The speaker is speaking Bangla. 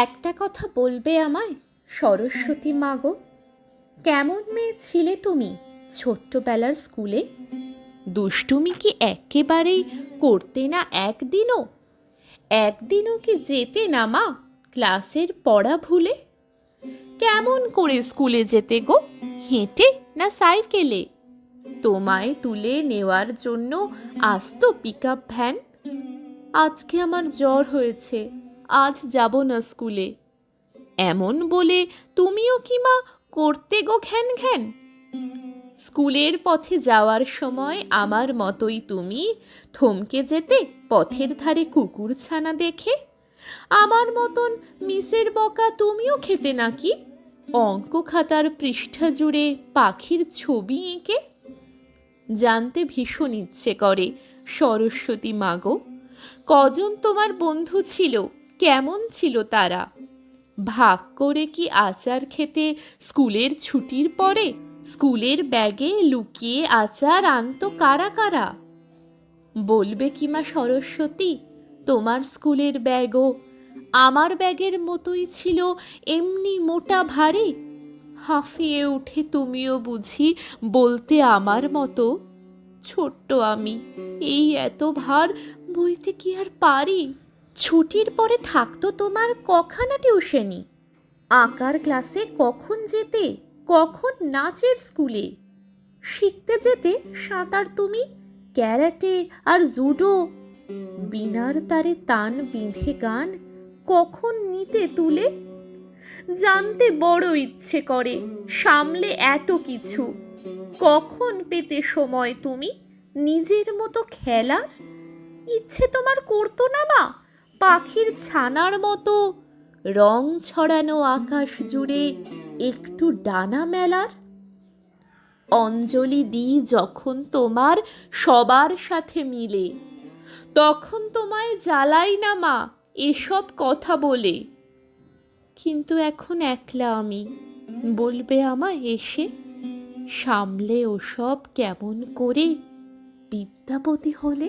একটা কথা বলবে আমায়, সরস্বতী মাগো? কেমন মেয়ে ছিলে তুমি ছোট্টবেলার স্কুলে? দুষ্টুমি কি একেবারেই করতে না একদিনও? একদিনও কি যেতে না মা ক্লাসের পড়া ভুলে? কেমন করে স্কুলে যেতে গো, হেঁটে না সাইকেলে? তোমায় তুলে নেওয়ার জন্য আসতো পিক আপ ভ্যান। আজকে আমার জ্বর হয়েছে, আজ যাব না স্কুলে। এমন বলে তুমিও কি মা করতে গো ঘ্যান ঘ্যান? স্কুলের পথে যাওয়ার সময় আমার মতোই তুমি থমকে যেতে পথের ধারে কুকুর ছানা দেখে? আমার মতন মিসের বকা তুমিও খেতে নাকি, অঙ্ক খাতার পৃষ্ঠা জুড়ে পাখির ছবি এঁকে? জানতে ভীষণ ইচ্ছে করে সরস্বতী মাগো, কজন তোমার বন্ধু ছিল, কেমন ছিল তারা? ভাগ করে কি আচার খেতে স্কুলের ছুটির পরে? স্কুলের ব্যাগে লুকিয়ে আচার আনতো কারা কারা? বলবে কি মা সরস্বতী, তোমার স্কুলের ব্যাগও আমার ব্যাগের মতোই ছিল, এমনি মোটা ভারী? হাঁফিয়ে উঠে তুমিও বুঝি বলতে আমার মতো, ছোট্ট আমি, এই এত ভার বইতে কি আর পারি? ছুটির পরে থাকতো তোমার কখানা টিউশনি? আঁকার ক্লাসে কখন যেতে, কখন নাচের স্কুলে? শিখতে যেতে সাঁতার তুমি, ক্যারাটে আর জুডো? বিনার তারে তান বিঁধে গান কখন নিতে তুলে? জানতে বড় ইচ্ছে করে সামলে এত কিছু, কখন পেতে সময় তুমি নিজের মতো খেলার? ইচ্ছে তোমার করতো না মা পাখির ছানার মতো রং ছড়ানো আকাশ জুড়ে একটু ডানা মেলার? অঞ্জলি দিই যখন তোমার সবার সাথে মিলে, তখন তোমায় জ্বালাই না মা এসব কথা বলে। কিন্তু এখন একলা আমি, বলবে আমায় এসে, সামলে ওসব কেমন করে বিদ্যাপতি হলে?